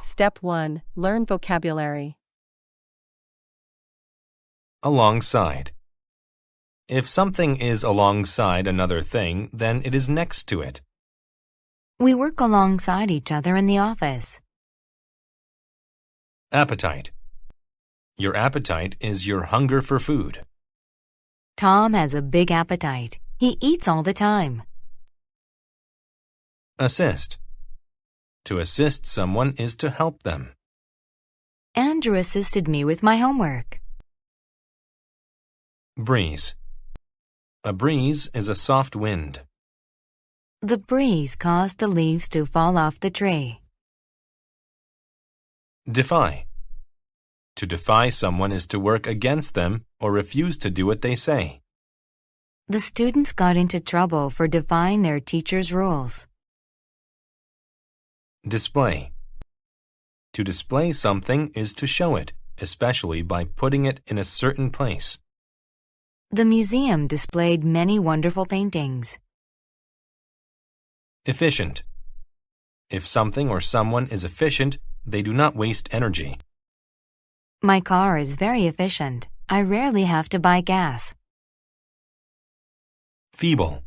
Step 1. Learn vocabulary. Alongside. If something is alongside another thing, then it is next to it. We work alongside each other in the office. Appetite. Your appetite is your hunger for food. Tom has a big appetite. He eats all the time. Assist. To assist someone is to help them. Andrew assisted me with my homework. Breeze. A breeze is a soft wind. The breeze caused the leaves to fall off the tree. Defy. To defy someone is to work against them or refuse to do what they say. The students got into trouble for defying their teacher's rules. Display. To display something is to show it, especially by putting it in a certain place. The museum displayed many wonderful paintings. Efficient. If something or someone is efficient, they do not waste energy. My car is very efficient. I rarely have to buy gas. Feeble.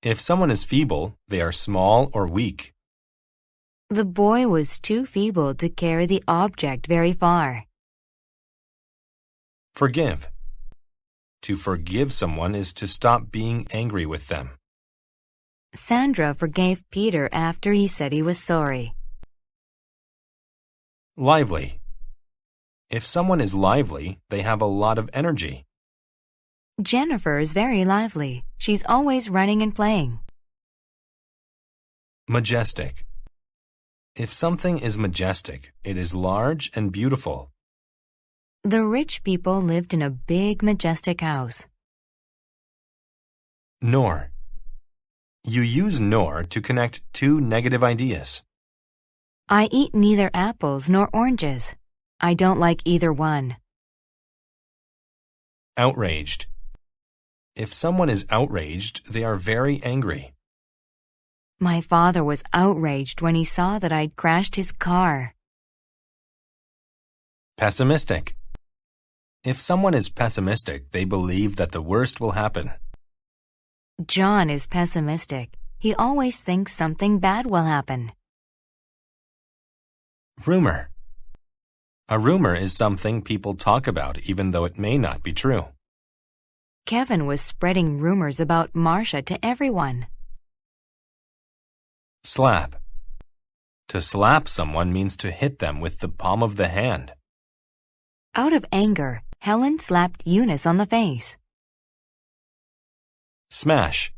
If someone is feeble, they are small or weak. The boy was too feeble to carry the object very far. Forgive. To forgive someone is to stop being angry with them. Sandra forgave Peter after he said he was sorry. Lively. If someone is lively, they have a lot of energy. Jennifer is very lively. She's always running and playing. Majestic. If something is majestic, it is large and beautiful. The rich people lived in a big, majestic house. Nor. You use nor to connect two negative ideas. I eat neither apples nor oranges. I don't like either one. Outraged. If someone is outraged, they are very angry. My father was outraged when he saw that I'd crashed his car. Pessimistic. If someone is pessimistic, they believe that the worst will happen. John is pessimistic. He always thinks something bad will happen. Rumor. A rumor is something people talk about even though it may not be true. Kevin was spreading rumors about Marcia to everyone. Slap. To slap someone means to hit them with the palm of the hand. Out of anger, Helen slapped Eunice on the face. Smash.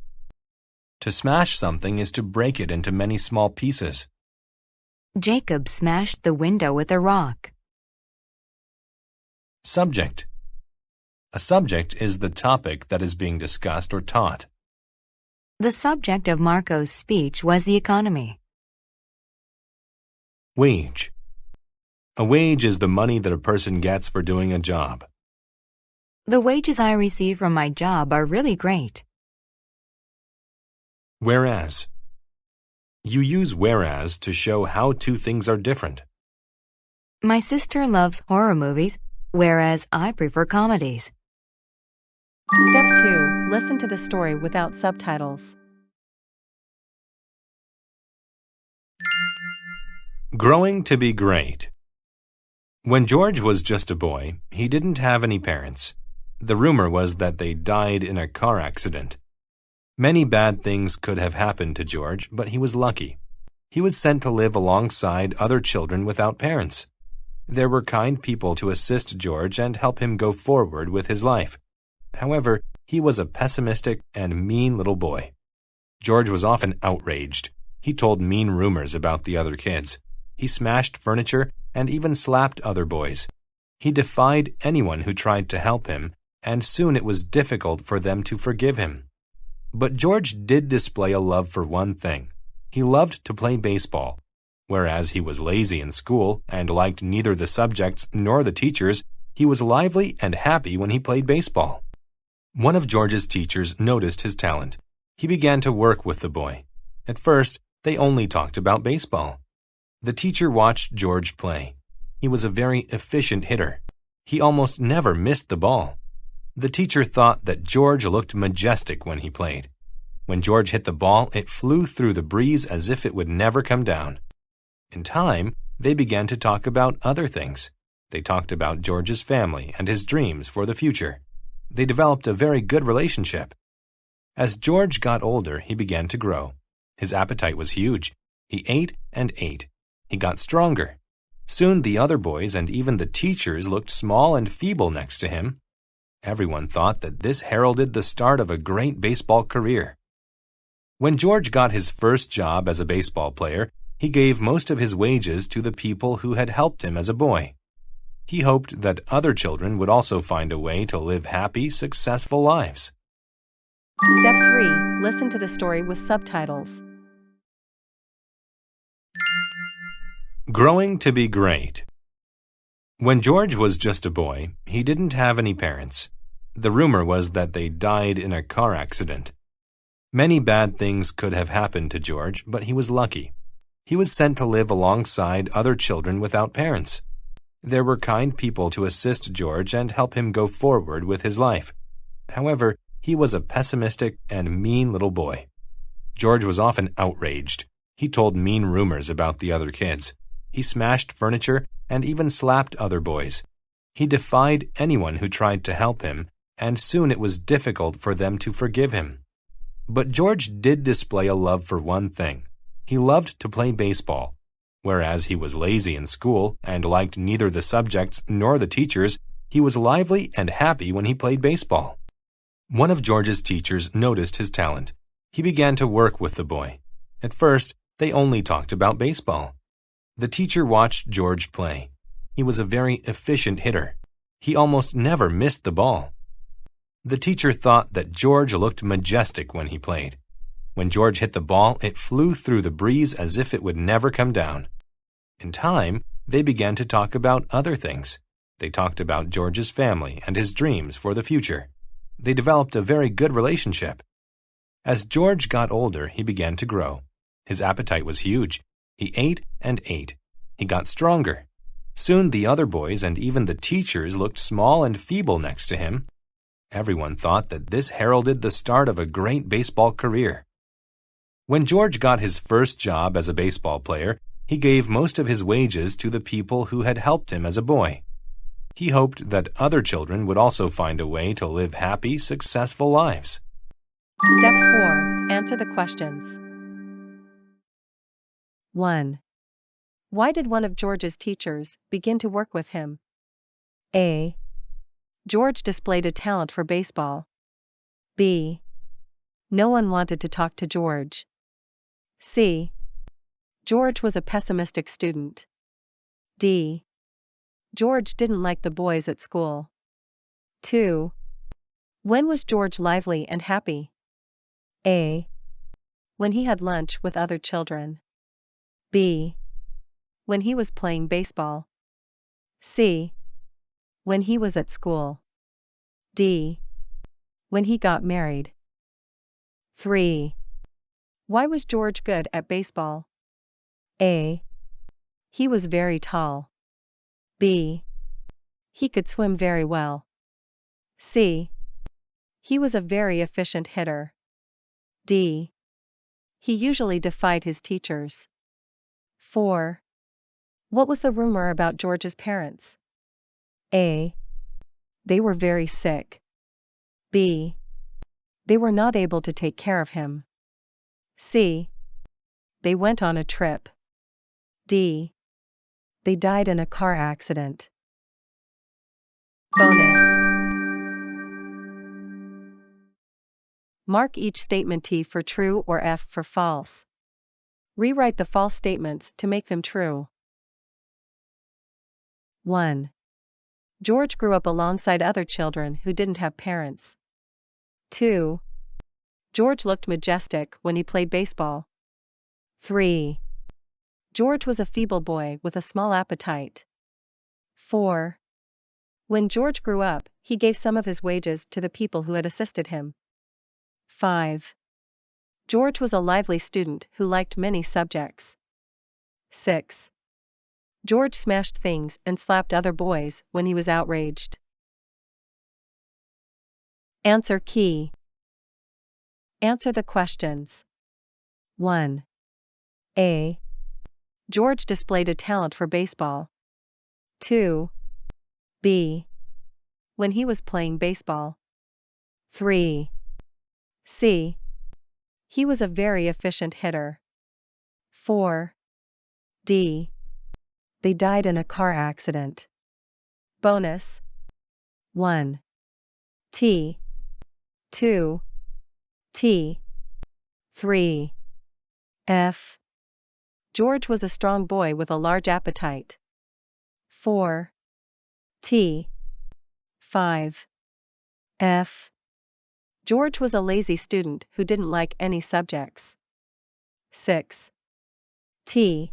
To smash something is to break it into many small pieces. Jacob smashed the window with a rock. Subject. A subject is the topic that is being discussed or taught. The subject of Marco's speech was the economy. Wage. A wage is the money that a person gets for doing a job. The wages I receive from my job are really great. Whereas. You use whereas to show how two things are different. My sister loves horror movies, whereas I prefer comedies. Step 2. Listen to the story without subtitles. Growing to be great. When George was just a boy, he didn't have any parents. The rumor was that they died in a car accident. Many bad things could have happened to George, but he was lucky. He was sent to live alongside other children without parents. There were kind people to assist George and help him go forward with his life. However, he was a pessimistic and mean little boy. George was often outraged. He told mean rumors about the other kids. He smashed furniture and even slapped other boys. He defied anyone who tried to help him, and soon it was difficult for them to forgive him. But George did display a love for one thing. He loved to play baseball. Whereas he was lazy in school and liked neither the subjects nor the teachers, he was lively and happy when he played baseball. One of George's teachers noticed his talent. He began to work with the boy. At first, they only talked about baseball. The teacher watched George play. He was a very efficient hitter. He almost never missed the ball. The teacher thought that George looked majestic when he played. When George hit the ball, it flew through the breeze as if it would never come down. In time, they began to talk about other things. They talked about George's family and his dreams for the future. They developed a very good relationship. As George got older, he began to grow. His appetite was huge. He ate and ate. He got stronger. Soon the other boys and even the teachers looked small and feeble next to him. Everyone thought that this heralded the start of a great baseball career. When George got his first job as a baseball player, he gave most of his wages to the people who had helped him as a boy. He hoped that other children would also find a way to live happy, successful lives. Step 3. Listen to the story with subtitles. Growing to be great. When George was just a boy, he didn't have any parents. The rumor was that they died in a car accident. Many bad things could have happened to George, but he was lucky. He was sent to live alongside other children without parents. There were kind people to assist George and help him go forward with his life. However, he was a pessimistic and mean little boy. George was often outraged. He told mean rumors about the other kids. He smashed furniture and even slapped other boys. He defied anyone who tried to help him, and soon it was difficult for them to forgive him. But George did display a love for one thing. He loved to play baseball. Whereas he was lazy in school and liked neither the subjects nor the teachers, he was lively and happy when he played baseball. One of George's teachers noticed his talent. He began to work with the boy. At first, they only talked about baseball. The teacher watched George play. He was a very efficient hitter. He almost never missed the ball. The teacher thought that George looked majestic when he played. When George hit the ball, it flew through the breeze as if it would never come down. In time, they began to talk about other things. They talked about George's family and his dreams for the future. They developed a very good relationship. As George got older, he began to grow. His appetite was huge. He ate and ate. He got stronger. Soon the other boys and even the teachers looked small and feeble next to him. Everyone thought that this heralded the start of a great baseball career. When George got his first job as a baseball player, he gave most of his wages to the people who had helped him as a boy. He hoped that other children would also find a way to live happy, successful lives. Step 4. Answer the questions. 1. Why did one of George's teachers begin to work with him? A. George displayed a talent for baseball. B. No one wanted to talk to George. C. George was a pessimistic student. D. George didn't like the boys at school. 2. When was George lively and happy? A. When he had lunch with other children. B. When he was playing baseball. C. When he was at school. D. When he got married. 3. Why was George good at baseball? A. He was very tall. B. He could swim very well. C. He was a very efficient hitter. D. He usually defied his teachers. 4. What was the rumor about George's parents? A. They were very sick. B. They were not able to take care of him. C. They went on a trip. D. They died in a car accident. Bonus. Mark each statement T for true or F for false. Rewrite the false statements to make them true. 1. George grew up alongside other children who didn't have parents. 2. George looked majestic when he played baseball. 3. George was a feeble boy with a small appetite. 4. When George grew up, he gave some of his wages to the people who had assisted him. 5. George was a lively student who liked many subjects. 6. George smashed things and slapped other boys when he was outraged. Answer key. Answer the questions. 1. A. George displayed a talent for baseball. 2. B. When he was playing baseball. 3. C. He was a very efficient hitter. 4. D. They died in a car accident. Bonus. 1. T. 2. T. 3. F. George was a strong boy with a large appetite. 4. T. 5. F. George was a lazy student who didn't like any subjects. 6. T.